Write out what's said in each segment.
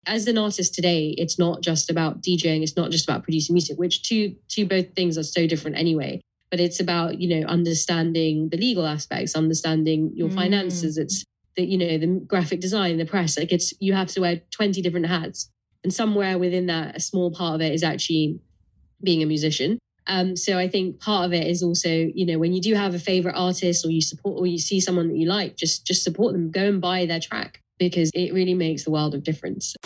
as an artist today, it's not just about DJing, it's not just about producing music, which two both things are so different anyway. But it's about, understanding the legal aspects, understanding your finances. It's the graphic design, the press, like you have to wear 20 different hats. And somewhere within that, a small part of it is actually being a musician. So I think part of it is also, when you do have a favorite artist or you support or you see someone that you like, just support them, go and buy their track, because it really makes the world of difference.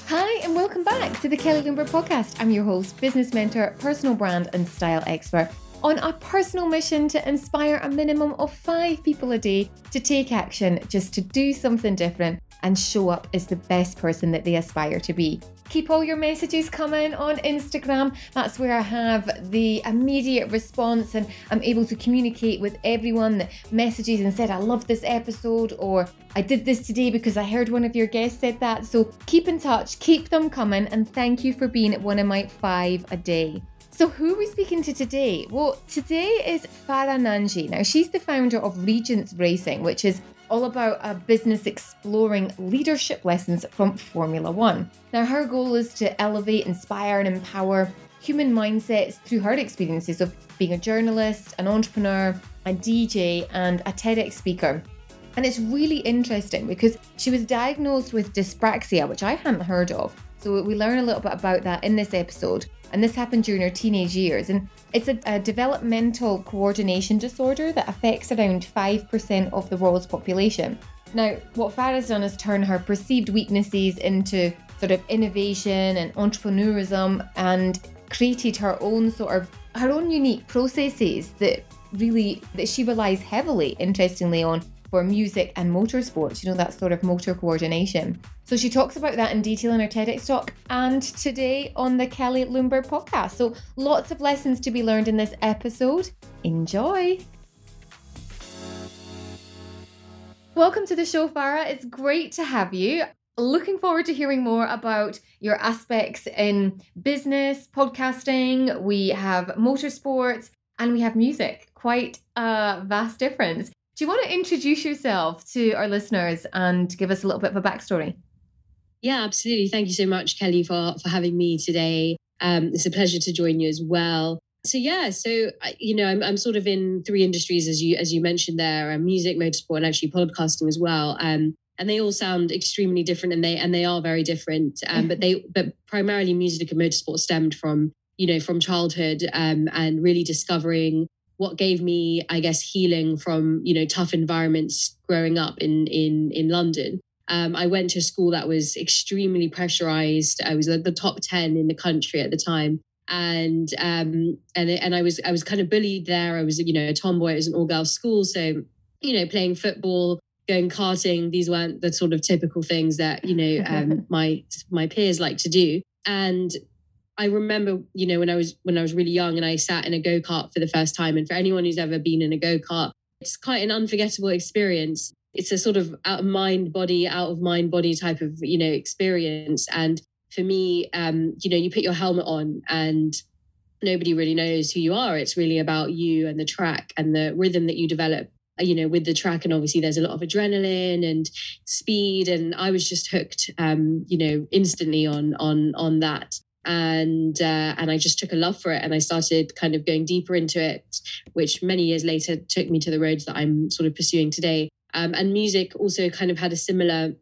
Hi, and welcome back to the Kelly Lumber Podcast. I'm your host, business mentor, personal brand and style expert, on a personal mission to inspire a minimum of 5 people a day to take action, just to do something different and show up as the best person that they aspire to be. Keep all your messages coming on Instagram. That's where I have the immediate response and I'm able to communicate with everyone that messages and said, I love this episode, or I did this today because I heard one of your guests said that. So keep in touch, keep them coming, and thank you for being one of my 5 a day. So who are we speaking to today? Well, today is Farah Nanji. Now, she's the founder of Regents Racing, which is all about a business exploring leadership lessons from Formula One. Now, her goal is to elevate, inspire, and empower human mindsets through her experiences of being a journalist, an entrepreneur, a DJ, and a TEDx speaker. And it's really interesting because she was diagnosed with dyspraxia, which I hadn't heard of. So we learn a little bit about that in this episode. And this happened during her teenage years. And it's a developmental coordination disorder that affects around 5% of the world's population. Now, what Farah's done is turn her perceived weaknesses into sort of innovation and entrepreneurialism, and created her own unique processes that she relies heavily, interestingly, on for music and motorsport, that sort of motor coordination. So she talks about that in detail in her TEDx talk and today on the Kelly Lumber podcast. So lots of lessons to be learned in this episode. Enjoy. Welcome to the show, Farah. It's great to have you. Looking forward to hearing more about your aspects in business, podcasting. We have motorsports and we have music. Quite a vast difference. Do you want to introduce yourself to our listeners and give us a little bit of a backstory? Yeah, absolutely. Thank you so much, Kelly, for having me today. It's a pleasure to join you as well. I'm sort of in 3 industries, as you mentioned there: music, motorsport, and actually podcasting as well. And they all sound extremely different, and they are very different. But primarily music and motorsport stemmed from childhood, and really discovering what gave me, I guess, healing from, tough environments growing up in London. I went to a school that was extremely pressurized. I was at the top 10 in the country at the time. And I was kind of bullied there. I was, a tomboy. It was an all-girls school. So, playing football, going karting, these weren't the sort of typical things that, my peers like to do. And I remember, when I was really young and I sat in a go-kart for the first time. And for anyone who's ever been in a go-kart, it's quite an unforgettable experience. It's a sort of out of mind body type of, experience. And for me, you put your helmet on and nobody really knows who you are. It's really about you and the track and the rhythm that you develop, with the track. And obviously there's a lot of adrenaline and speed. And I was just hooked, instantly on that. And I just took a love for it, and I started kind of going deeper into it, which many years later took me to the roads that I'm sort of pursuing today. And music also kind of had a similar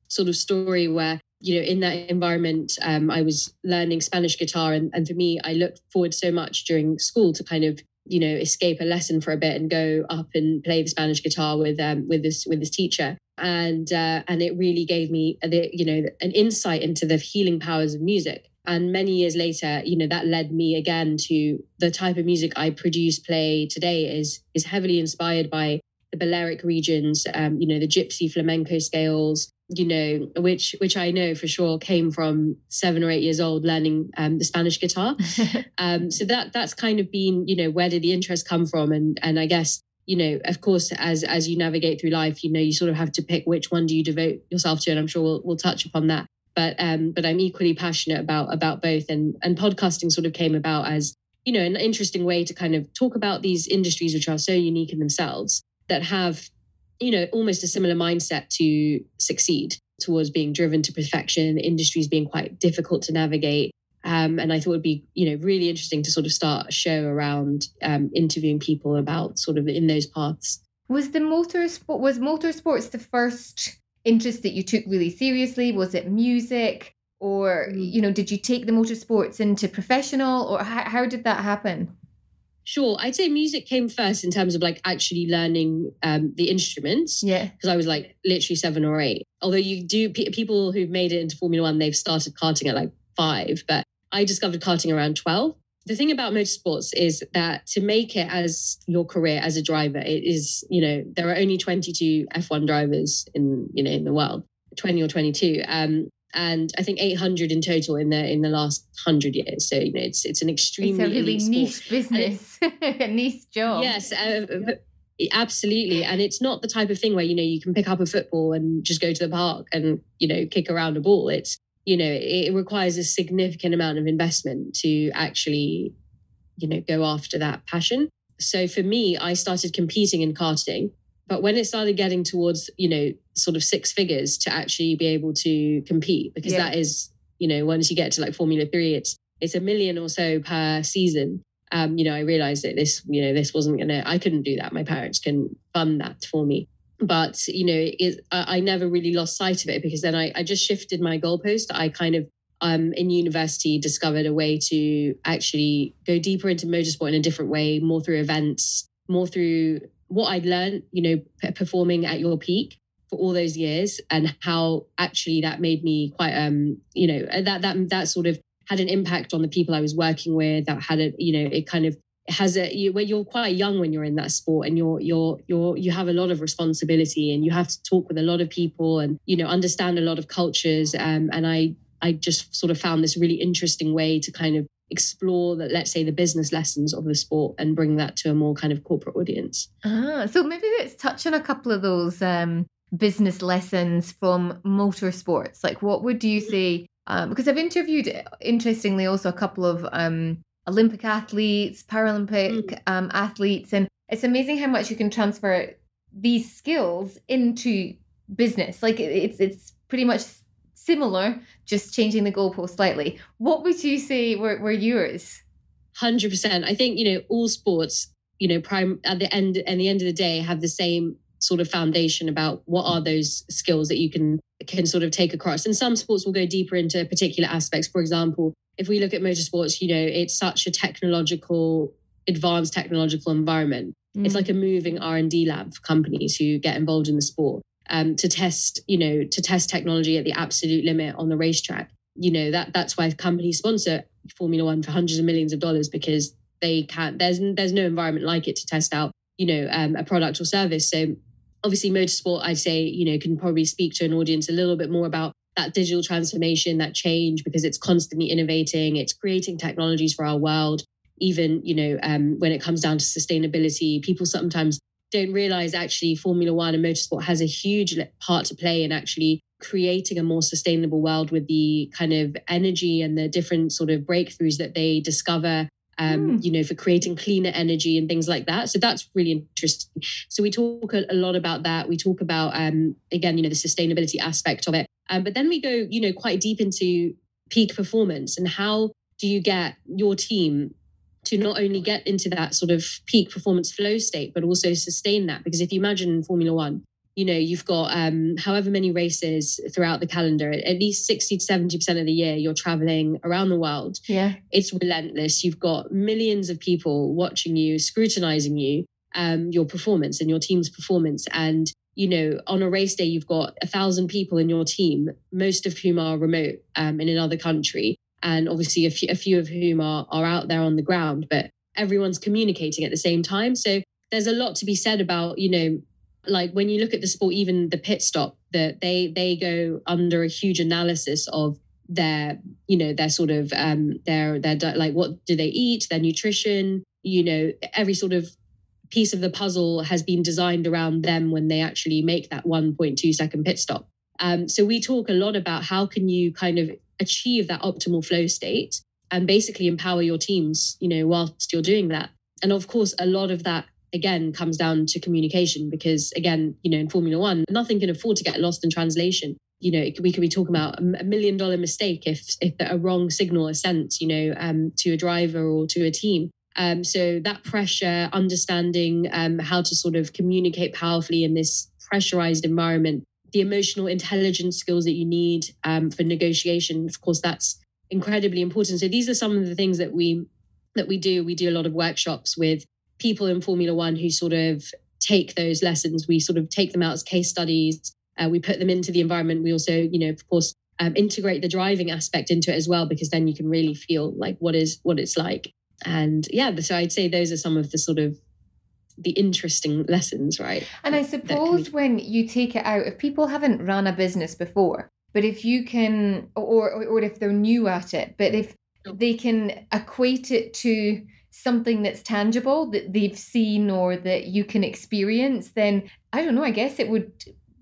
sort of story where, in that environment, I was learning Spanish guitar. And for me, I looked forward so much during school to kind of, escape a lesson for a bit and go up and play the Spanish guitar with this teacher. And it really gave me, an insight into the healing powers of music. And many years later, that led me again to the type of music I play today is heavily inspired by the Balearic regions, the gypsy flamenco scales, which I know for sure came from 7 or 8 years old learning the Spanish guitar. So that's kind of been, where did the interest come from? And I guess, of course, as you navigate through life, you sort of have to pick which one do you devote yourself to. And I'm sure we'll touch upon that. But I'm equally passionate about both. And podcasting sort of came about as an interesting way to kind of talk about these industries, which are so unique in themselves, that have, almost a similar mindset to succeed, towards being driven to perfection, industries being quite difficult to navigate. And I thought it'd be, really interesting to sort of start a show around interviewing people about sort of in those paths. Was motorsports the first interest that you took really seriously? Was it music? Or, did you take the motorsports into professional, or how did that happen? Sure. I'd say music came first in terms of like actually learning the instruments. Yeah. Because I was like literally 7 or 8. Although you do, people who've made it into Formula One, they've started karting at like 5. But I discovered karting around 12. The thing about motorsports is that to make it as your career as a driver, it is, there are only 22 F1 drivers in the world, 20 or 22. And I think 800 in total in the last 100 years. So, it's an extremely it's a really niche sport. business, a niche job. Yes, absolutely. And it's not the type of thing where, you can pick up a football and just go to the park and, kick around a ball. It's, it requires a significant amount of investment to actually, go after that passion. So for me, I started competing in karting. But when it started getting towards, sort of 6 figures to actually be able to compete, because that is, once you get to like Formula 3, it's $1 million or so per season. I realized that this wasn't I couldn't do that. My parents couldn't fund that for me. But, I never really lost sight of it, because then I just shifted my goalpost. I kind of, in university, discovered a way to actually go deeper into motorsport in a different way, more through events, more through what I'd learned, performing at your peak for all those years, and how actually that made me quite, that sort of had an impact on the people I was working with. That had it kind of has when you're quite young when you're in that sport, and you have a lot of responsibility, and you have to talk with a lot of people, and understand a lot of cultures. And I just sort of found this really interesting way to kind of explore that, let's say, the business lessons of the sport and bring that to a more kind of corporate audience. So maybe let's touch on a couple of those business lessons from motorsports. Like, what would you say? Because I've interviewed, interestingly, also a couple of Olympic athletes, Paralympic athletes, and it's amazing how much you can transfer these skills into business. Like, it's pretty much similar, just changing the goalpost slightly. What would you say were yours? 100%. I think, all sports, at the end of the day, have the same sort of foundation about what are those skills that you can sort of take across. And some sports will go deeper into particular aspects. For example, if we look at motorsports, it's such a advanced technological environment. It's like a moving R&D lab for companies who get involved in the sport. To test technology at the absolute limit on the racetrack. That's why companies sponsor Formula One for hundreds of millions of dollars, because they can't. There's no environment like it to test out, a product or service. So obviously, motorsport, I'd say, can probably speak to an audience a little bit more about that digital transformation, that change, because it's constantly innovating. It's creating technologies for our world. Even when it comes down to sustainability, people sometimes don't realize actually Formula One and motorsport has a huge part to play in actually creating a more sustainable world with the kind of energy and the different sort of breakthroughs that they discover, for creating cleaner energy and things like that. So that's really interesting. So we talk a lot about that. We talk about, again, the sustainability aspect of it. But then we go, quite deep into peak performance, and how do you get your team to not only get into that sort of peak performance flow state, but also sustain that. Because if you imagine Formula One, you've got however many races throughout the calendar, at least 60 to 70% of the year, you're traveling around the world. Yeah. It's relentless. You've got millions of people watching you, scrutinizing you, your performance and your team's performance. And, on a race day, you've got 1,000 people in your team, most of whom are remote in another country. And obviously a few of whom are out there on the ground, but everyone's communicating at the same time. So there's a lot to be said about, like when you look at the sport, even the pit stop, that they go under a huge analysis of their sort of their like, what do they eat, their nutrition, every sort of piece of the puzzle has been designed around them when they actually make that 1.2 second pit stop. So we talk a lot about how can you kind of achieve that optimal flow state and basically empower your teams, whilst you're doing that. And of course, a lot of that, again, comes down to communication, because again, in Formula One, nothing can afford to get lost in translation. We could be talking about $1 million mistake if a wrong signal is sent, to a driver or to a team. So that pressure, understanding how to sort of communicate powerfully in this pressurized environment, the emotional intelligence skills that you need for negotiation, of course, that's incredibly important. So these are some of the things that we do. We do a lot of workshops with people in Formula One who sort of take those lessons. We sort of take them out as case studies. We put them into the environment. We also, of course, integrate the driving aspect into it as well, because then you can really feel like what it's like. And yeah, so I'd say those are some of the sort of the interesting lessons, right? And I suppose when you take it out, if people haven't run a business before, but if you can, or if they're new at it, but if they can equate it to something that's tangible that they've seen or that you can experience, then I don't know, I guess it would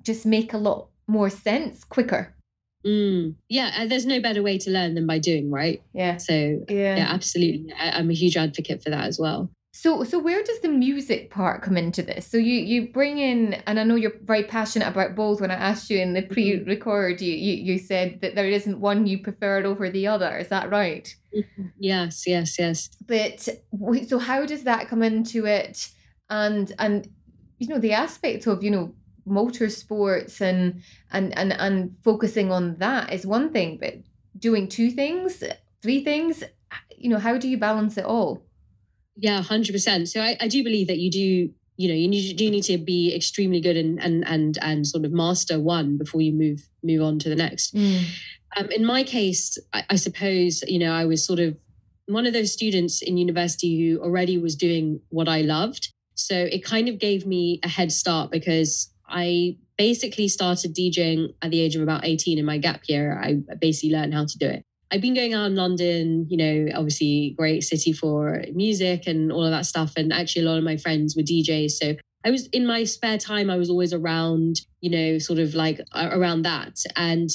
just make a lot more sense quicker. Yeah, there's no better way to learn than by doing, right? Yeah. So yeah, absolutely. I'm a huge advocate for that as well. So where does the music part come into this? So you bring in, and I know you're very passionate about both. When I asked you in the pre-record, you said that there isn't one you preferred over the other. Is that right? Yes. But so how does that come into it? And the aspect of motorsports and focusing on that is one thing, but doing 2 things, 3 things, how do you balance it all? Yeah, 100%. So I do believe that you do need to be extremely good and sort of master one before you move on to the next. In my case, I suppose, I was sort of one of those students in university who already was doing what I loved. So it kind of gave me a head start, because I basically started DJing at the age of about 18 in my gap year. I basically learned how to do it. I've been going out in London, obviously great city for music and all of that stuff. And actually a lot of my friends were DJs. So I was in my spare time, I was always around, sort of like around that. And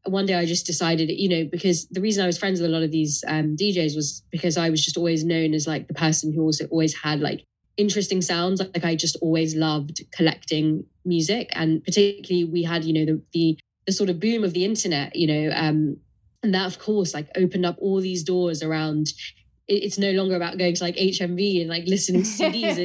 one day I just decided, because the reason I was friends with a lot of these DJs was because I was just always known as like the person who also always had like interesting sounds. Like I just always loved collecting music. And particularly we had, the sort of boom of the internet, and that, of course, like opened up all these doors around. It's no longer about going to like HMV and like listening to CDs.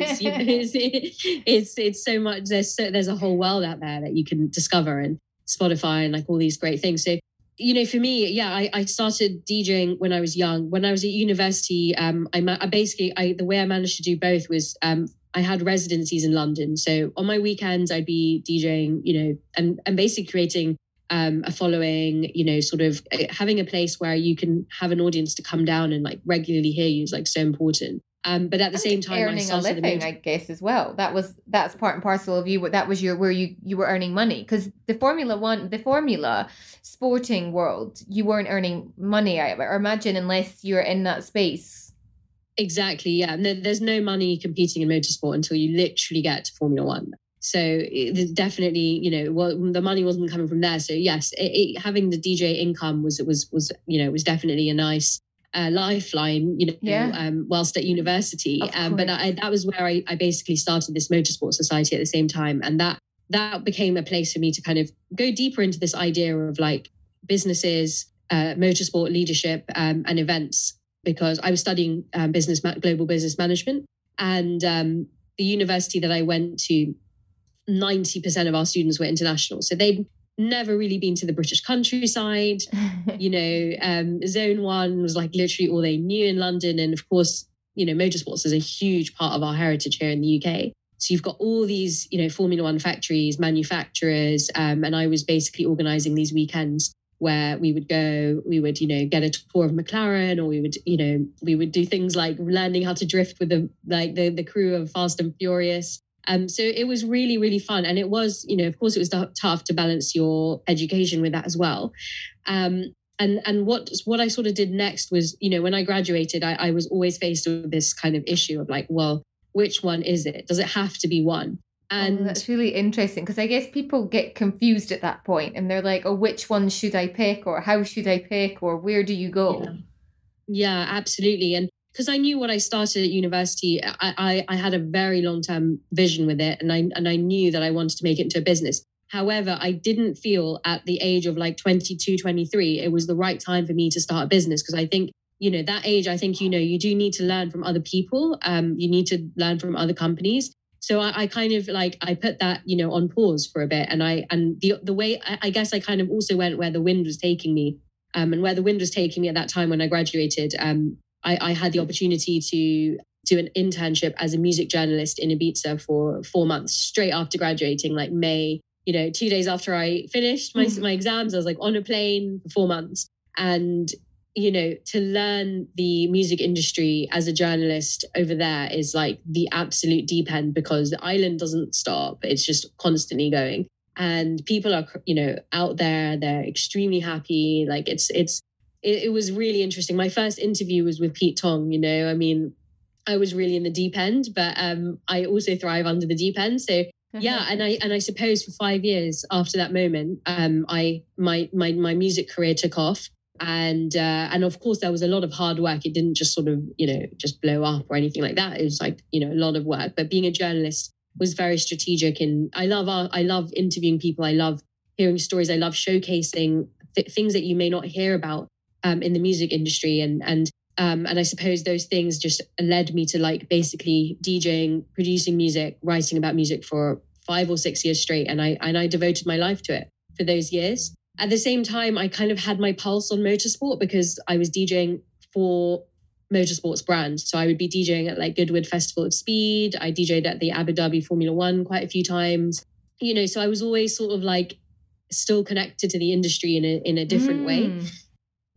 It's so much. There's a whole world out there that you can discover, and Spotify and like all these great things. So, for me, yeah, I started DJing when I was young. When I was at university, the way I managed to do both was I had residencies in London. So on my weekends, I'd be DJing, and basically creating a following, sort of having a place where you can have an audience to come down and like regularly hear you is like so important. But at the same time, earning a living, I guess, as well. That's part and parcel of you. That was where you were earning money, because the Formula sporting world, you weren't earning money, I imagine, unless you're in that space. Exactly. Yeah. And there's no money competing in motorsport until you literally get to Formula One. So definitely, the money wasn't coming from there. So yes, having the DJ income was definitely a nice lifeline, whilst at university. But that was where I basically started this motorsport society at the same time. And that became a place for me to kind of go deeper into this idea of like businesses, motorsport leadership, and events, because I was studying global business management. And the university that I went to, 90% of our students were international. So they'd never really been to the British countryside. Zone 1 was like literally all they knew in London. And of course, motorsports is a huge part of our heritage here in the UK. So you've got all these, Formula One factories, manufacturers. And I was basically organizing these weekends where we would go, get a tour of McLaren, or we would do things like learning how to drift with the crew of Fast and Furious. So it was really, really fun. And it was, of course, it was tough to balance your education with that as well. And what I sort of did next was, when I graduated, I was always faced with this kind of issue of like, well, which one is it? Does it have to be one? And that's really interesting, because I guess people get confused at that point and they're like, oh, which one should I pick, or how should I pick, or where do you go? Yeah, absolutely. And because I knew what I started at university, I had a very long-term vision with it. And I knew that I wanted to make it into a business. However, I didn't feel at the age of like 22, 23, it was the right time for me to start a business. Because I think, that age, I think, you do need to learn from other people. You need to learn from other companies. So I kind of like, I put that, on pause for a bit. And the way, I guess I kind of also went where the wind was taking me. And where the wind was taking me at that time when I graduated, I had the opportunity to do an internship as a music journalist in Ibiza for 4 months straight after graduating, like May, 2 days after I finished my exams. I was like on a plane for 4 months. And, to learn the music industry as a journalist over there is like the absolute deep end, because the island doesn't stop. It's just constantly going. And people are, out there, they're extremely happy. Like it was really interesting. My first interview was with Pete Tong, I mean, I was really in the deep end, but I also thrive under the deep end. So yeah. And I suppose for 5 years after that moment, my music career took off. And of course there was a lot of hard work. It didn't just sort of, just blow up or anything like that. It was like, a lot of work, but being a journalist was very strategic. And I love interviewing people. I love hearing stories. I love showcasing things that you may not hear about in the music industry. And I suppose those things just led me to like basically DJing, producing music, writing about music for 5 or 6 years straight. And I devoted my life to it for those years. At the same time, I kind of had my pulse on motorsport because I was DJing for motorsports brands. So I would be DJing at like Goodwood Festival of Speed. I DJ'd at the Abu Dhabi Formula One quite a few times, so I was always sort of like still connected to the industry in a different way.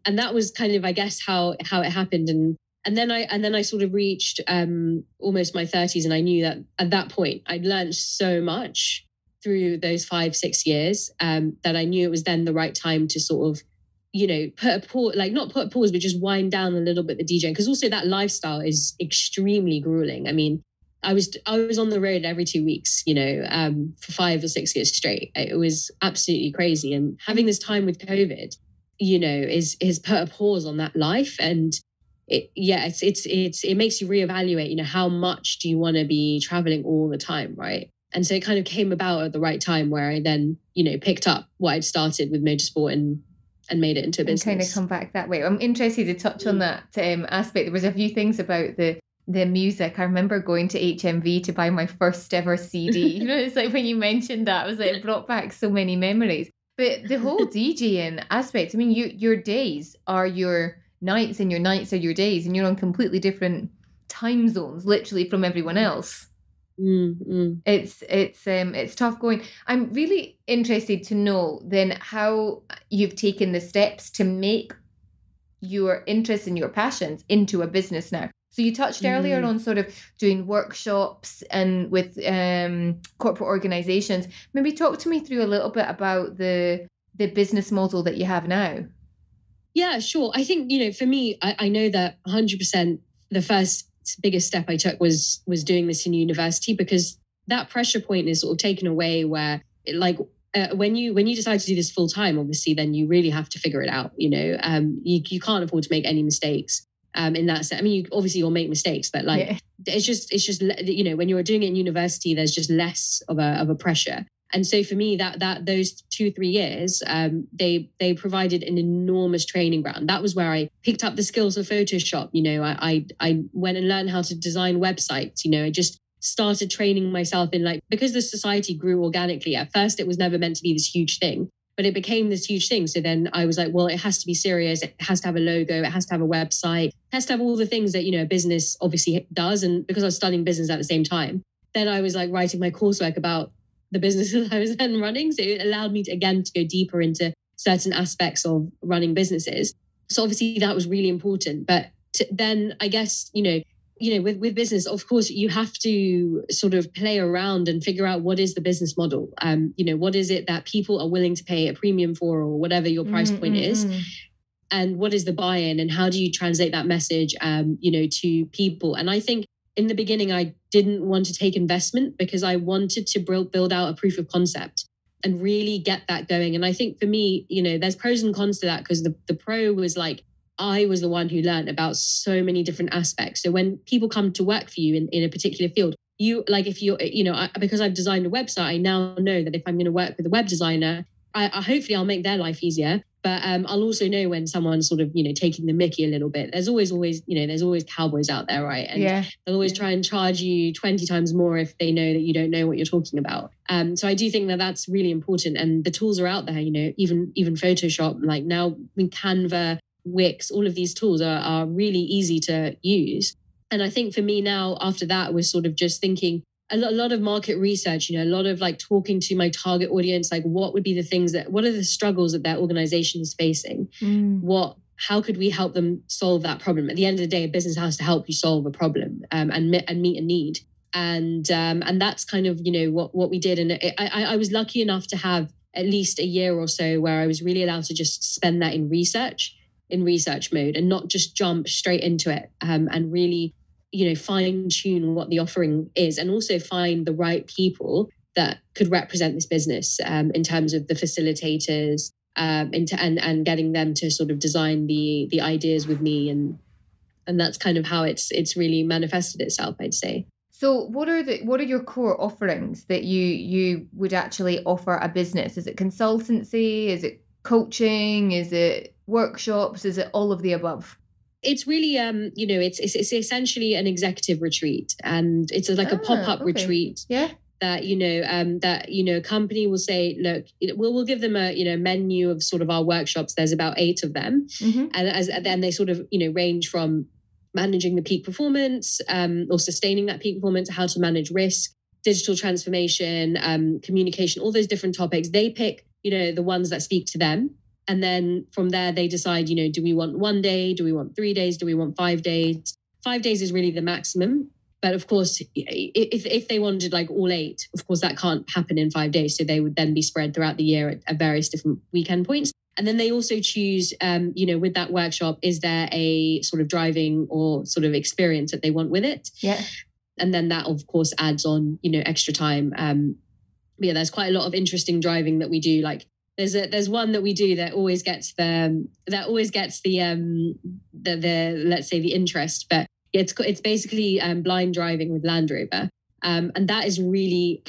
And that was kind of, I guess, how it happened. And then I sort of reached almost my 30s. And I knew that at that point I'd learned so much through those 5-6 years that I knew it was then the right time to sort of, put a pause, like not put a pause, but just wind down a little bit the DJing. Because also that lifestyle is extremely grueling. I mean, I was on the road every 2 weeks, for 5 or 6 years straight. It was absolutely crazy. And having this time with COVID, is put a pause on that life. And it makes you reevaluate, how much do you want to be traveling all the time, right? And so it kind of came about at the right time where I then, picked up what I'd started with motorsport and made it into a business. And kind of come back that way. I'm interested to touch on that aspect. There was a few things about the music. I remember going to HMV to buy my first ever CD. It's like when you mentioned that, I was like, it brought back so many memories. But the whole DJing aspect, I mean, your days are your nights and your nights are your days, and you're on completely different time zones, literally, from everyone else. It's tough going. I'm really interested to know then how you've taken the steps to make your interests and your passions into a business now. So you touched earlier on sort of doing workshops and with corporate organizations. Maybe talk to me through a little bit about the business model that you have now. Yeah, sure. I think, for me, I know that 100% the first biggest step I took was doing this in university, because that pressure point is sort of taken away where when you decide to do this full time, obviously, then you really have to figure it out. You can't afford to make any mistakes in that sense. I mean, you'll make mistakes, but it's just when you're doing it in university, there's just less of a pressure. And so for me, that those 2-3 years, they provided an enormous training ground. That was where I picked up the skills of Photoshop. I went and learned how to design websites. I just started training myself in because the society grew organically. At first, it was never meant to be this huge thing, but it became this huge thing. So then I was like, well, it has to be serious. It has to have a logo. It has to have a website. It has to have all the things that, a business obviously does. And because I was studying business at the same time, then I was writing my coursework about the businesses I was then running. So it allowed me to go deeper into certain aspects of running businesses. So obviously that was really important. But then I guess, with business, of course, you have to sort of play around and figure out what is the business model. What is it that people are willing to pay a premium for, or whatever your price point is. And what is the buy-in, and how do you translate that message, to people? And I think in the beginning, I didn't want to take investment because I wanted to build out a proof of concept and really get that going. And I think for me, there's pros and cons to that, because the pro was I was the one who learned about so many different aspects. So when people come to work for you in a particular field, you like, if you're, because I've designed a website, I now know that if I'm going to work with a web designer, I hopefully I'll make their life easier. But I'll also know when someone's sort of, taking the mickey a little bit. There's always, there's always cowboys out there, right? And they'll always try and charge you 20 times more if they know that you don't know what you're talking about. So I do think that that's really important. And the tools are out there, even Photoshop, like now Canva, Wix, all of these tools are really easy to use. And I think for me now, after that, was sort of just thinking a lot of market research, a lot of like talking to my target audience, like what would be the things what are the struggles that their organization is facing? How could we help them solve that problem? At the end of the day, a business has to help you solve a problem and meet a need. And that's kind of, what we did. And I was lucky enough to have at least a year or so where I was really allowed to just spend that in research mode and not just jump straight into it and really, fine tune what the offering is and also find the right people that could represent this business in terms of the facilitators and getting them to sort of design the ideas with me. And that's kind of how it's really manifested itself, I'd say. So what are your core offerings that you would actually offer a business? Is it consultancy? Is it coaching? Is it workshops? Is it all of the above? It's really, it's essentially an executive retreat, and it's like a pop-up retreat. Yeah. That, a company will say, look, we'll give them a, menu of sort of our workshops. There's about 8 of them. And then they sort of, range from managing the peak performance or sustaining that peak performance, how to manage risk, digital transformation, communication, all those different topics. They pick, the ones that speak to them. And then from there, they decide, do we want 1 day? Do we want 3 days? Do we want 5 days? 5 days is really the maximum. But of course, if they wanted like all 8, of course, that can't happen in 5 days. So they would then be spread throughout the year at various different weekend points. And then they also choose, with that workshop, is there a sort of driving or sort of experience that they want with it? Yeah. And then that, of course, adds on, extra time. But yeah, there's quite a lot of interesting driving that we do. Like there's one that we do that always gets the let's say the interest. But it's basically blind driving with Land Rover. And that is really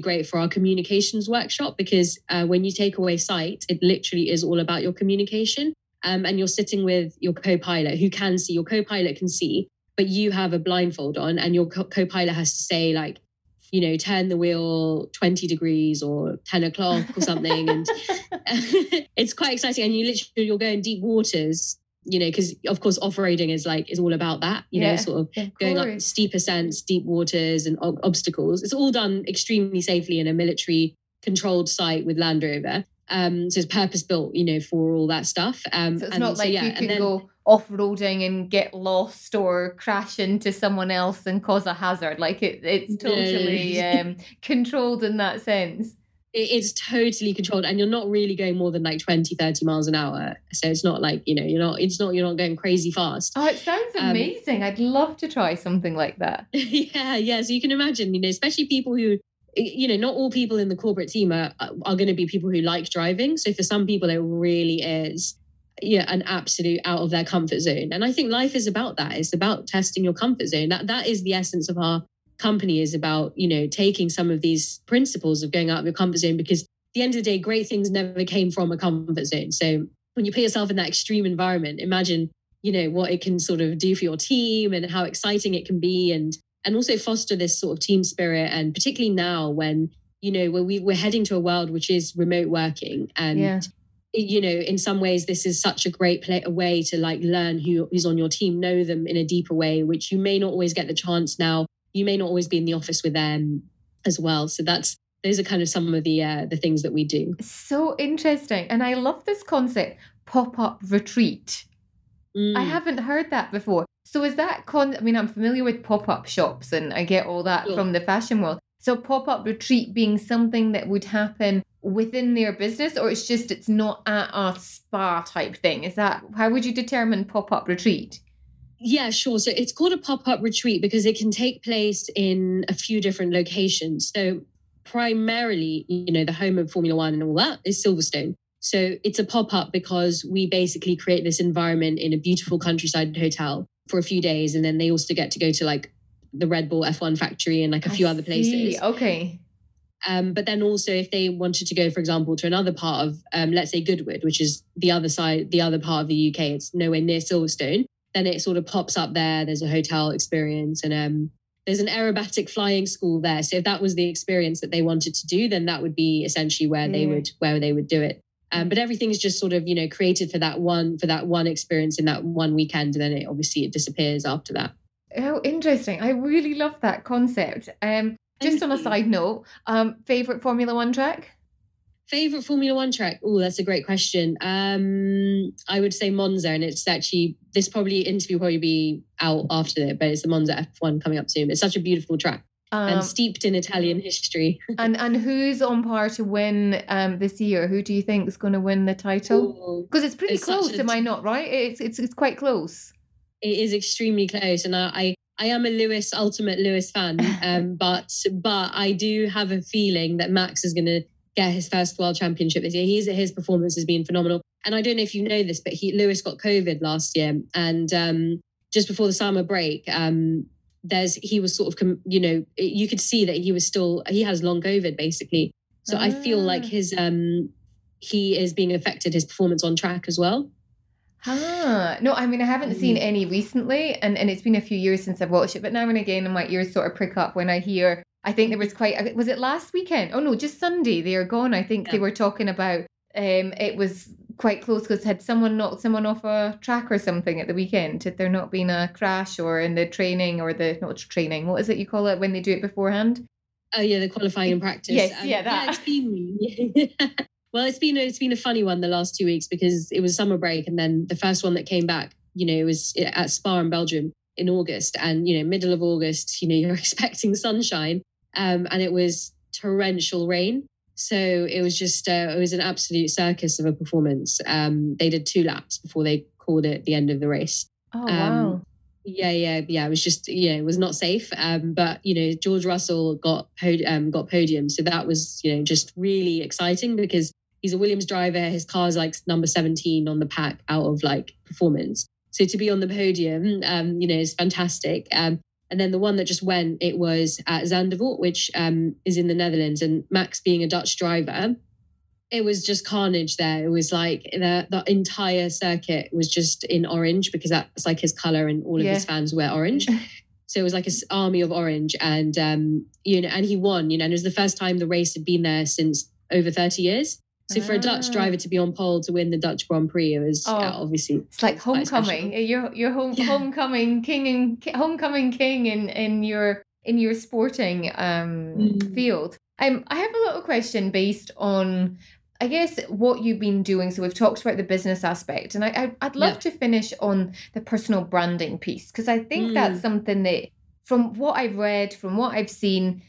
great for our communications workshop because when you take away sight, it literally is all about your communication. And you're sitting with your co-pilot who can see, your co-pilot can see, but you have a blindfold on and your co-pilot has to say like, turn the wheel 20 degrees or 10 o'clock or something. And it's quite exciting. And you'll go in deep waters, because of course off-roading is all about that, sort of going up steep ascents, deep waters and obstacles. It's all done extremely safely in a military controlled site with Land Rover. So it's purpose built, for all that stuff. So it's not like you can go off-roading and get lost or crash into someone else and cause a hazard. Like it's totally controlled in that sense. It's totally controlled and you're not really going more than like 20, 30 miles an hour. So it's not like, you're not going crazy fast. Oh, it sounds amazing. I'd love to try something like that. Yeah. So you can imagine, especially people who, not all people in the corporate team are going to be people who like driving. So for some people, it really is an absolute out of their comfort zone. And I think life is about that. It's about testing your comfort zone. That is the essence of our company, is about, taking some of these principles of going out of your comfort zone, because at the end of the day, great things never came from a comfort zone. So when you put yourself in that extreme environment, imagine, what it can sort of do for your team and how exciting it can be, and also foster this sort of team spirit. And particularly now when, we're heading to a world which is remote working. And, in some ways, this is such a great way to like learn who's on your team, know them in a deeper way, which you may not always get the chance now. You may not always be in the office with them as well. So those are kind of some of the things that we do. So interesting. And I love this concept, pop-up retreat. I haven't heard that before. So is that I'm familiar with pop-up shops and I get all that from the fashion world. So pop-up retreat being something that would happen within their business, or it's not at a spa type thing? Is that, how would you determine pop-up retreat? Yeah, sure. So it's called a pop-up retreat because it can take place in a few different locations. So primarily, the home of Formula One and all that is Silverstone. So it's a pop-up because we basically create this environment in a beautiful countryside hotel for a few days. And then they also get to go to like the Red Bull F1 factory and like a few other places. Okay. But then also if they wanted to go, for example, to another part of, let's say Goodwood, which is the other side, the other part of the UK, it's nowhere near Silverstone, then it sort of pops up there. There's a hotel experience and there's an aerobatic flying school there. So if that was the experience that they wanted to do, then that would be essentially where they would do it. But everything's just sort of, created for that one experience in that one weekend. And then it disappears after that. How interesting. I really love that concept. Just on a side note, favorite Formula One track? Favorite Formula One track? Oh, that's a great question. I would say Monza, and it's actually, this interview will probably be out after it, but it's the Monza F1 coming up soon. It's such a beautiful track and steeped in Italian history. and who's on par to win this year? Who do you think is going to win the title? Because it's pretty close, am I not right? It's quite close. It is extremely close, and I am a ultimate Lewis fan, but I do have a feeling that Max is going to get his first world championship this year. His performance has been phenomenal, and I don't know if you know this, but Lewis got COVID last year, and just before the summer break, he was sort of, you could see that he has long COVID basically. So I feel like he is being affected, his performance on track as well. No, I mean, I haven't seen any recently, and it's been a few years since I've watched it, but now and again my ears sort of prick up when I hear, I think there was it last weekend? Oh no, just Sunday, they are gone. I think they were talking about, it was quite close because had someone knocked someone off a track or something at the weekend? Had there not been a crash or in the training or not training, what is it you call it when they do it beforehand? Oh yeah, the qualifying and practice. Yes, that. Yeah, it's been... Well, it's been a funny one the last 2 weeks because it was summer break, and then the first one that came back, it was at Spa in Belgium in August, and middle of August, you're expecting sunshine, and it was torrential rain. So it was just it was an absolute circus of a performance. They did 2 laps before they called it the end of the race. Oh wow. Yeah. It was just, it was not safe. But, George Russell got podium. So that was, just really exciting because he's a Williams driver. His car's like number 17 on the pack out of like performance. So to be on the podium, is fantastic. And then the one that just went, it was at Zandvoort, which is in the Netherlands. And Max being a Dutch driver, it was just carnage there. It was like the entire circuit was just in orange because that's like his color and all of his fans wear orange. So it was like an army of orange and, and he won, and it was the first time the race had been there since over 30 years. So for a Dutch driver to be on pole to win the Dutch Grand Prix, it was obviously... It's like homecoming. You're homecoming king in your sporting field. I have a little question based on, I guess, what you've been doing. So we've talked about the business aspect, and I'd love to finish on the personal branding piece, because I think that's something that, from what I've read, from what I've seen,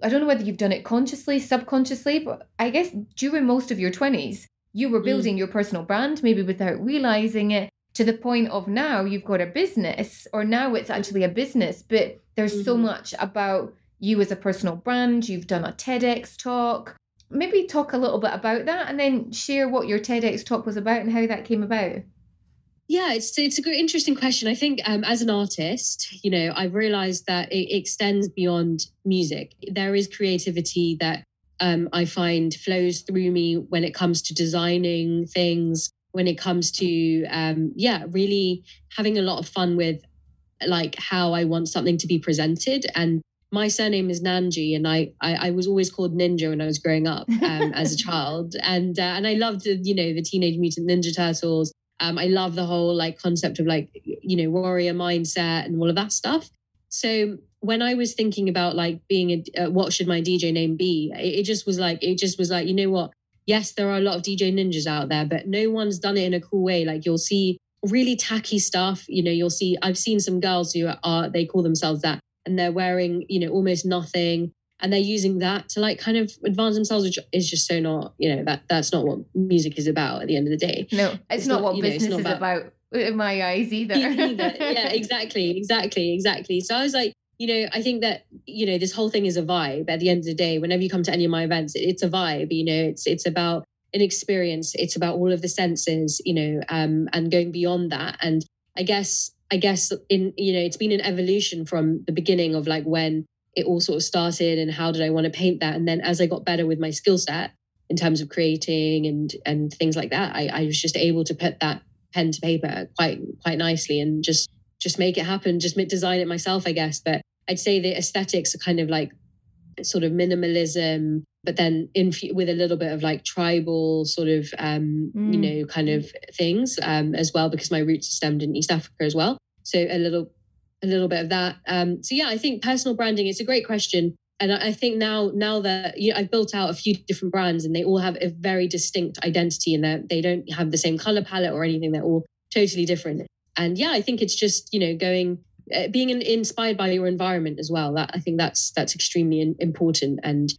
I don't know whether you've done it consciously, subconsciously, but I guess during most of your 20s, you were building your personal brand, maybe without realizing it, to the point of now you've got a business, or now it's actually a business, but there's so much about you as a personal brand. You've done a TEDx talk. Maybe talk a little bit about that and then share what your TEDx talk was about and how that came about. Yeah, it's a good, interesting question. I think as an artist, I've realized that it extends beyond music. There is creativity that I find flows through me when it comes to designing things, when it comes to, really having a lot of fun with like how I want something to be presented. And my surname is Nanji, and I was always called Ninja when I was growing up as a child. And I loved, the Teenage Mutant Ninja Turtles. I love the whole like concept of like, warrior mindset and all of that stuff. So when I was thinking about like being what should my DJ name be, it just was like, you know what? Yes, there are a lot of DJ ninjas out there, but no one's done it in a cool way. Like you'll see really tacky stuff. I've seen some girls who they call themselves that, and they're wearing, almost nothing. And they're using that to like kind of advance themselves, which is just so not, that's not what music is about at the end of the day. No, it's not what business is about in my eyes either. Yeah, exactly. So I was like, I think that, this whole thing is a vibe at the end of the day. Whenever you come to any of my events, it's a vibe, it's about an experience. It's about all of the senses, and going beyond that. And I guess in, it's been an evolution from the beginning of like when it all sort of started and how did I want to paint that. And then as I got better with my skill set in terms of creating and things like that, I was just able to put that pen to paper quite nicely and just make it happen, just design it myself, I guess. But I'd say the aesthetics are kind of like sort of minimalism, but then with a little bit of like tribal sort of, kind of things as well, because my roots are stemmed in East Africa as well. So a little bit of that. So yeah, I think personal branding, it's a great question. And I think now that I've built out a few different brands and they all have a very distinct identity and that they don't have the same color palette or anything. They're all totally different. And yeah, I think it's just, being inspired by your environment as well. That I think that's extremely important and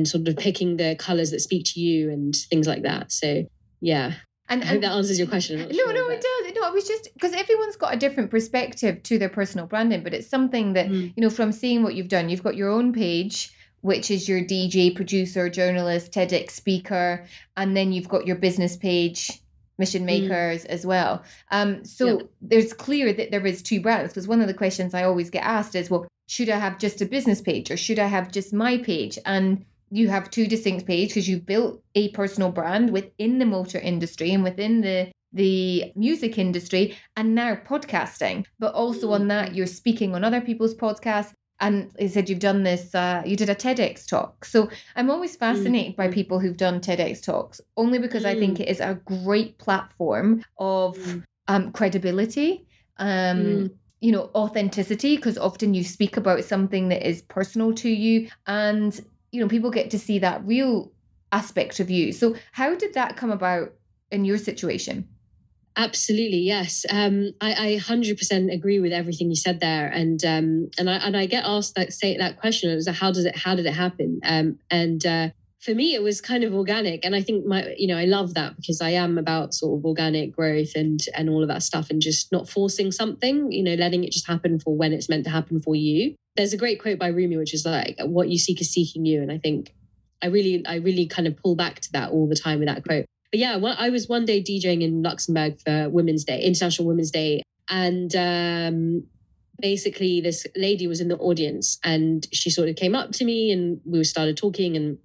sort of picking the colors that speak to you and things like that. So yeah. And I hope that answers your question. It does. No, it was just because everyone's got a different perspective to their personal branding, but it's something that, from seeing what you've done, you've got your own page, which is your DJ, producer, journalist, TEDx speaker, and then you've got your business page, Mission Makers as well. So there's clear that there is two brands, because one of the questions I always get asked is, well, should I have just a business page or should I have just my page? And you have two distinct pages because you've built a personal brand within the motor industry and within the music industry and now podcasting. But also on that, you're speaking on other people's podcasts. And you said you've done this, you did a TEDx talk. So I'm always fascinated by people who've done TEDx talks, only because I think it is a great platform of credibility, authenticity, because often you speak about something that is personal to you and people get to see that real aspect of you. So how did that come about in your situation? Absolutely, yes. I 100% agree with everything you said there, and I get asked that question. It was how did it happen? For me, it was kind of organic, and I think I love that because I am about sort of organic growth and all of that stuff, and just not forcing something, letting it just happen for when it's meant to happen for you. There's a great quote by Rumi, which is like, "What you seek is seeking you," and I think I really kind of pull back to that all the time with that quote. But yeah, I was one day DJing in Luxembourg for Women's Day, International Women's Day. And basically this lady was in the audience and she sort of came up to me and we started talking, and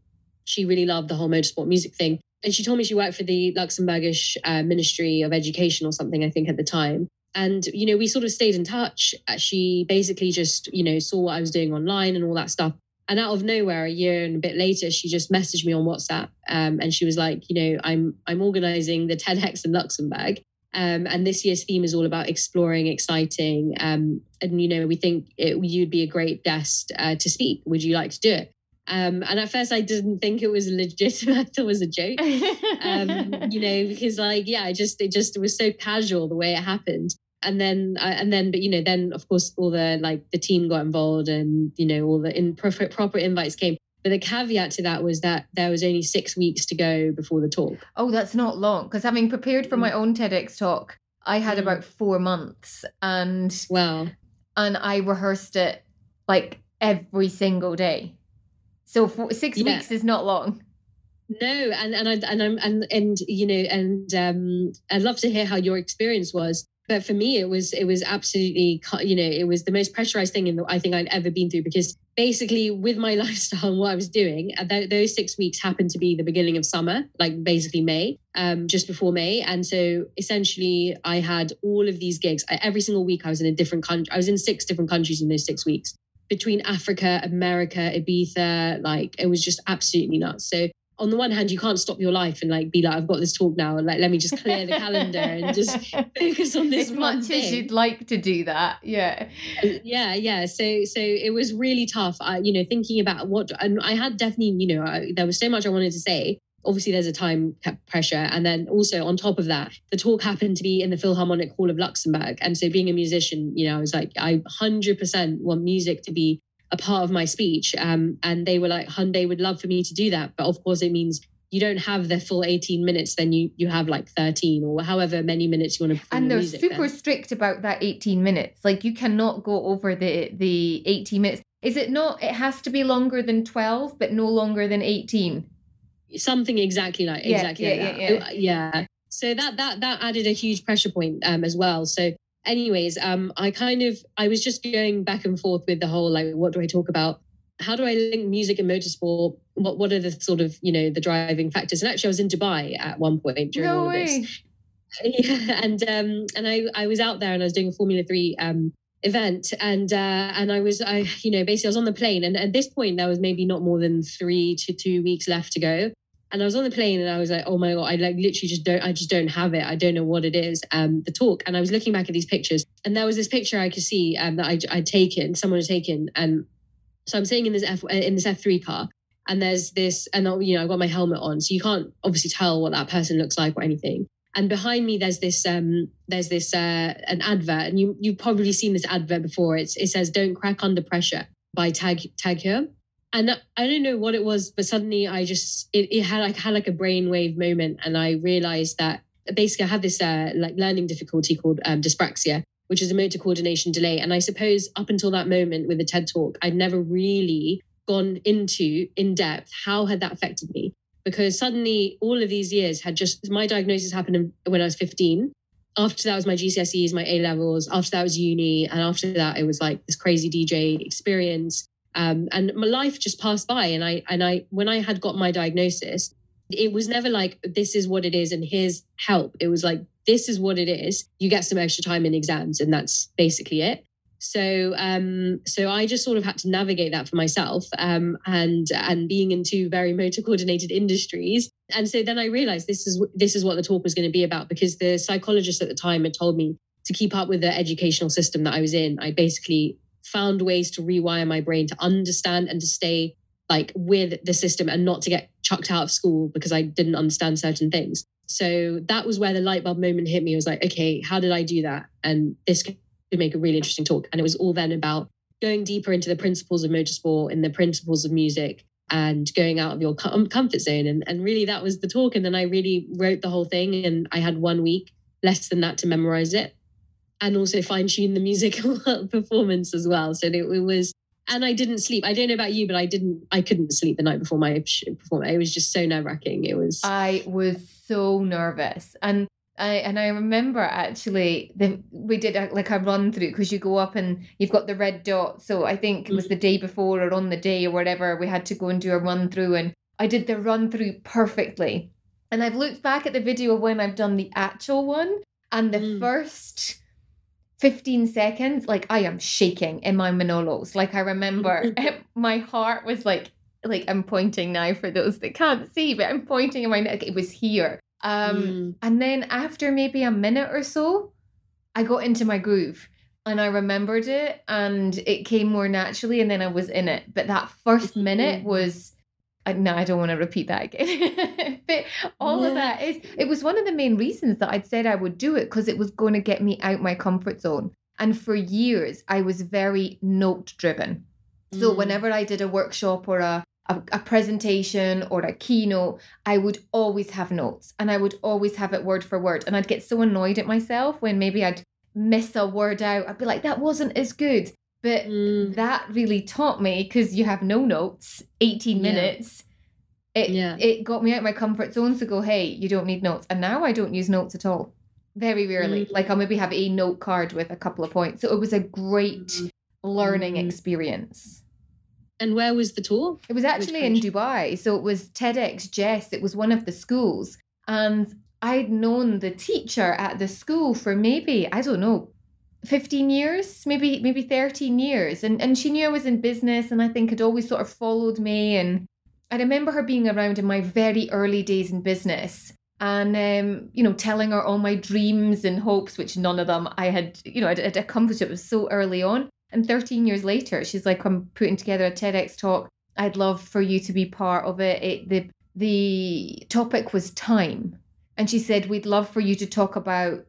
she really loved the whole motorsport music thing. And she told me she worked for the Luxembourgish Ministry of Education or something, I think at the time. And, we sort of stayed in touch. She basically just, saw what I was doing online and all that stuff. And out of nowhere, a year and a bit later, she just messaged me on WhatsApp. And she was like, I'm organizing the TEDx in Luxembourg. And this year's theme is all about exploring, exciting. And, we think you'd be a great guest to speak. Would you like to do it? And at first I didn't think it was legit. I thought it was a joke, because it was so casual the way it happened. But then of course all the team got involved and, all the proper invites came. But the caveat to that was that there was only 6 weeks to go before the talk. Oh, that's not long. Because having prepared for my own TEDx talk, I had about 4 months and wow. And I rehearsed it like every single day. So 6 weeks is not long. No, I'd love to hear how your experience was. But for me, it was absolutely, it was the most pressurized thing I think I'd ever been through, because basically with my lifestyle and what I was doing, those 6 weeks happened to be the beginning of summer, like basically May, just before May. And so essentially I had all of these gigs. Every single week I was in a different country. I was in 6 different countries in those 6 weeks, between Africa, America, Ibiza. Like it was just absolutely nuts. So on the one hand, you can't stop your life and be like, I've got this talk now, and let me just clear the calendar and just focus on this as much thing. As you'd like to do that. Yeah. So it was really tough. Thinking about and I had definitely, there was so much I wanted to say. Obviously, there's a time pressure. And then also on top of that, the talk happened to be in the Philharmonic Hall of Luxembourg. And so being a musician, I was like, I 100% want music to be a part of my speech. And they were like, they would love for me to do that. But of course, it means you don't have the full 18 minutes. Then you have like 13 or however many minutes you want to perform. And they're super strict about that 18 minutes. Like you cannot go over the 18 minutes. Is it not? It has to be longer than 12, but no longer than 18. something exactly like that. Yeah. So that added a huge pressure point as well. So anyways, I was just going back and forth with the whole, like, what do I talk about? How do I link music and motorsport? What are the sort of, the driving factors? And actually, I was in Dubai at one point during all of this. Yeah, and I was out there and I was doing a Formula 3 event, and I was on the plane, and at this point there was maybe not more than 3 to 2 weeks left to go. And I was on the plane and I was like, oh my God, I just don't have it. I don't know what it is, the talk. And I was looking back at these pictures, and there was this picture I could see that I'd taken, someone had taken. And so I'm sitting in this F3 car, and there's this, and I've got my helmet on, so you can't obviously tell what that person looks like or anything. And behind me, there's this an advert, and you've probably seen this advert before. It says "Don't crack under pressure" by Tag Heuer. And I don't know what it was, but suddenly I had like a brainwave moment, and I realized that basically I had this like learning difficulty called dyspraxia, which is a motor coordination delay. And I suppose up until that moment with the TED Talk, I'd never really gone into in depth how had that affected me. Because suddenly all of these years my diagnosis happened when I was 15. After that was my GCSEs, my A-levels. After that was uni. And after that, it was like this crazy DJ experience. And my life just passed by. And I when I had got my diagnosis, it was never like, this is what it is and here's help. It was like, this is what it is. You get some extra time in exams, and that's basically it. So I just sort of had to navigate that for myself, and being in two very motor coordinated industries. And so then I realized this is what the talk was going to be about, because the psychologist at the time had told me to keep up with the educational system that I was in. I basically found ways to rewire my brain to understand and to stay like with the system and not to get chucked out of school because I didn't understand certain things. So that was where the light bulb moment hit me. I was like, okay, how did I do that? And this could make a really interesting talk. And it was all then about going deeper into the principles of motorsport and the principles of music and going out of your comfort zone. And really that was the talk. And then I really wrote the whole thing, and I had 1 week, less than that, to memorize it, and also fine tune the musical performance as well. So it was, and I didn't sleep. I don't know about you, but I couldn't sleep the night before my performance. It was just so nerve-wracking. I was so nervous. And I remember actually we did a run through, because you go up and you've got the red dot. So I think it was the day before or on the day or whatever, we had to go and do a run through, and I did the run through perfectly. And I've looked back at the video of when I've done the actual one, and the first 15 seconds, like I am shaking in my monologues. Like I remember my heart was like I'm pointing now for those that can't see, but I'm pointing in my neck. It was here. And then after maybe a minute or so, I got into my groove and I remembered it and it came more naturally, and then I was in it. But that first minute was, no, I don't want to repeat that again. But all of that it was one of the main reasons that I'd said I would do it, because it was going to get me out my comfort zone. And for years, I was very note driven. So whenever I did a workshop or a presentation or a keynote, I would always have notes, and I would always have it word for word. And I'd get so annoyed at myself when maybe I'd miss a word out. I'd be like, that wasn't as good. But that really taught me, because you have no notes, 18 minutes. It got me out of my comfort zone to go, hey, you don't need notes. And now I don't use notes at all. Very rarely. Like I'll maybe have a note card with a couple of points. So it was a great learning experience. And where was the tour? It was actually in Dubai. So it was TedX Jess. It was one of the schools. And I'd known the teacher at the school for maybe, I don't know, 15 years, maybe 13 years. And she knew I was in business, and I think had always sort of followed me. And I remember her being around in my very early days in business, and, telling her all my dreams and hopes, which none of them I had, I'd accomplished. It was so early on. And 13 years later, she's like, I'm putting together a TEDx talk. I'd love for you to be part of it. The topic was time. And she said, we'd love for you to talk about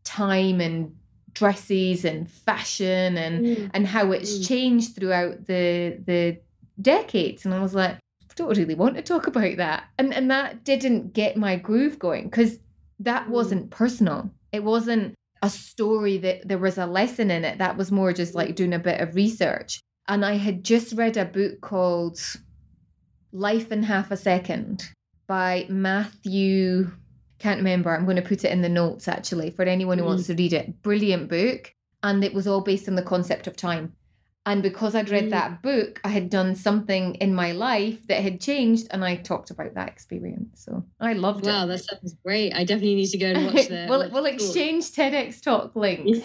time and dresses and fashion and how it's changed throughout the decades. And I was like, I don't really want to talk about that. And that didn't get my groove going, because that wasn't personal. It wasn't a story that there was a lesson in it. That was more just like doing a bit of research. And I had just read a book called Life in Half a Second. by Matthew, can't remember. I'm going to put it in the notes actually for anyone who wants to read it. Brilliant book. And it was all based on the concept of time. And because I'd read that book, I had done something in my life that had changed, and I talked about that experience. So I loved it. Wow, that sounds great. I definitely need to go and watch that. We'll exchange TEDx talk links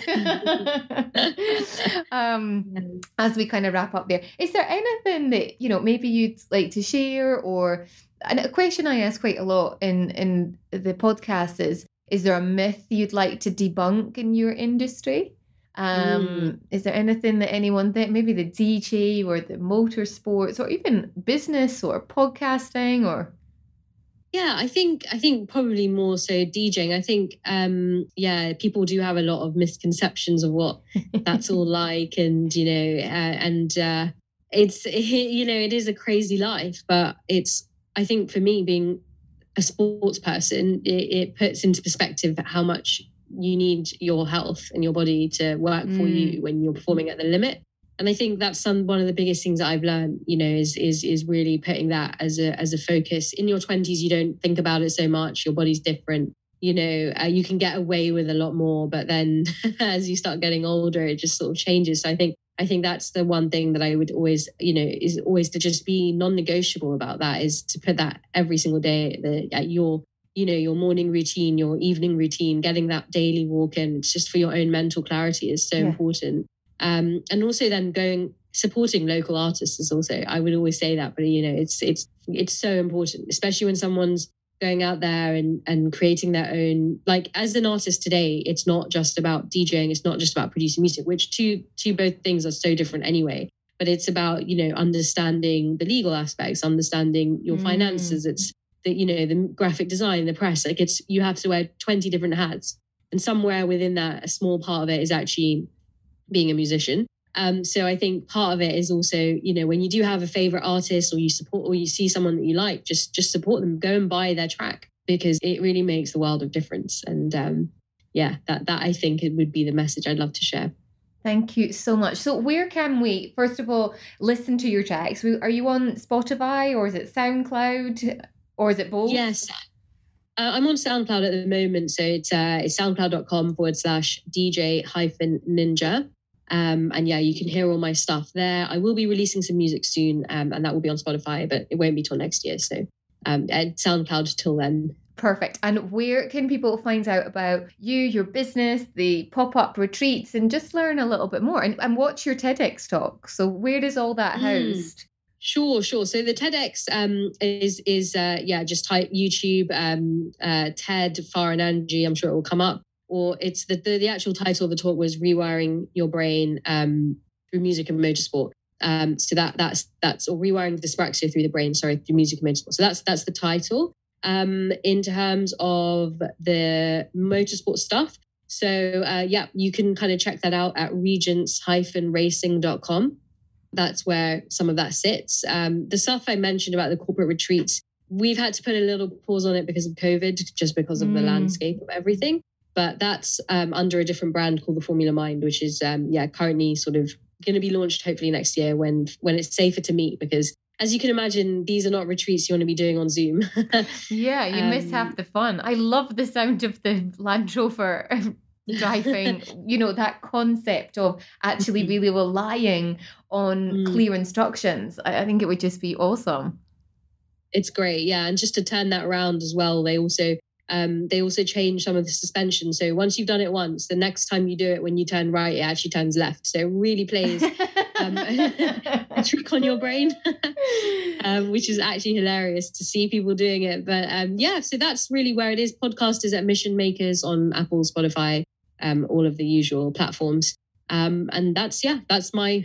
as we kind of wrap up there. Is there anything that, maybe you'd like to share, or and a question I ask quite a lot in the podcast is there a myth you'd like to debunk in your industry? Is there anything that anyone that maybe the DJ or the motorsports or even business or podcasting or? Yeah, I think probably more so DJing. I think, people do have a lot of misconceptions of what that's all like, and it's it is a crazy life, but I think for me, being a sports person, it puts into perspective how much you need your health and your body to work for you when you're performing at the limit. And I think that's one of the biggest things that I've learned, is really putting that as a focus. In your 20s, you don't think about it so much. Your body's different. You can get away with a lot more, but then as you start getting older, it just sort of changes. So I think that's the one thing that I would always, is always to just be non-negotiable about that, is to put that every single day at your morning routine, your evening routine, getting that daily walk in. It's just for your own mental clarity is so important. And also then supporting local artists is also, I would always say that, but it's so important, especially when someone's going out there and creating their own, like as an artist today, it's not just about DJing, it's not just about producing music, which both things are so different anyway, but it's about, understanding the legal aspects, understanding your finances. It's the graphic design, the press, you have to wear 20 different hats. And somewhere within that, a small part of it is actually being a musician. So I think part of it is also, when you do have a favorite artist or you support, or you see someone that you like, just support them, go and buy their track, because it really makes the world of difference. And that I think it would be the message I'd love to share. Thank you so much. So where can we, first of all, listen to your tracks? Are you on Spotify, or is it SoundCloud, or is it both? Yes. I'm on SoundCloud at the moment. So it's soundcloud.com/DJ-ninja. And you can hear all my stuff there. I will be releasing some music soon, and that will be on Spotify, but it won't be till next year. So at SoundCloud till then. Perfect. And where can people find out about you, your business, the pop-up retreats, and just learn a little bit more and watch your TEDx talk? So where is all that housed? Sure. So the TEDx is just type YouTube, TED, Farah and Angie. I'm sure it will come up. Or it's the actual title of the talk was Rewiring Your Brain Through Music and Motorsport. So that's or Rewiring Dyspraxia Through the Brain, through music and motorsport. So that's the title. In terms of the motorsport stuff. So you can kind of check that out at regents-racing.com. That's where some of that sits. The stuff I mentioned about the corporate retreats, we've had to put a little pause on it because of COVID, just because of the landscape of everything. But that's under a different brand called the Formula Mind, which is currently sort of going to be launched hopefully next year when it's safer to meet, because as you can imagine, these are not retreats you want to be doing on Zoom. Yeah, you miss half the fun. I love the sound of the Land Rover driving, that concept of actually really relying on clear instructions. I think it would just be awesome. It's great, yeah. And just to turn that around as well, they also change some of the suspension. So once you've done it once, the next time you do it, when you turn right, it actually turns left. So it really plays a trick on your brain, which is actually hilarious to see people doing it. But so that's really where it is. Podcast is at Mission Makers on Apple, Spotify, all of the usual platforms. And that's my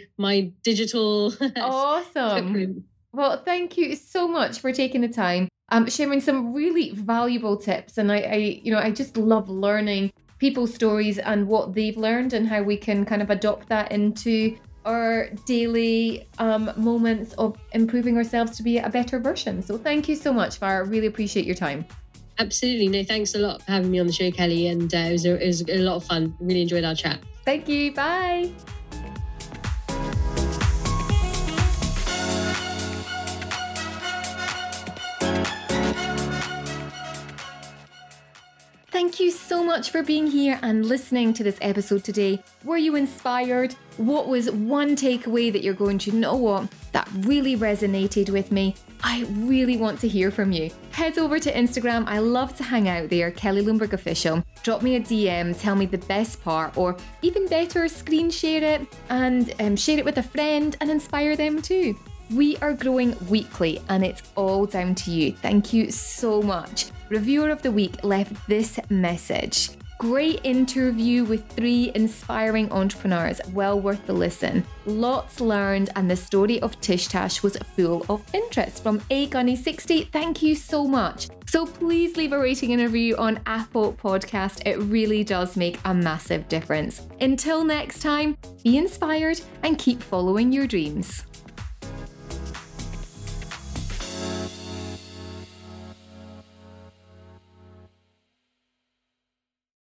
digital awesome. Well, thank you so much for taking the time. Sharing some really valuable tips, and I just love learning people's stories and what they've learned and how we can kind of adopt that into our daily moments of improving ourselves to be a better version. So thank you so much, Farah. Really appreciate your time. Absolutely. No, thanks a lot for having me on the show, Kelly, and it was a lot of fun. Really enjoyed our chat. Thank you. Bye. Thank you so much for being here and listening to this episode today. Were you inspired? What was one takeaway that you're going to know what? That really resonated with me. I really want to hear from you. Head over to Instagram. I love to hang out there, Kelly Lundberg Official. Drop me a DM, tell me the best part, or even better, screen share it and share it with a friend and inspire them too. We are growing weekly and it's all down to you. Thank you so much. Reviewer of the week left this message. Great interview with 3 inspiring entrepreneurs, well worth the listen. Lots learned and the story of Tish Tash was full of interest. From agunny60, thank you so much. So please leave a rating and review on Apple Podcast. It really does make a massive difference. Until next time, be inspired and keep following your dreams.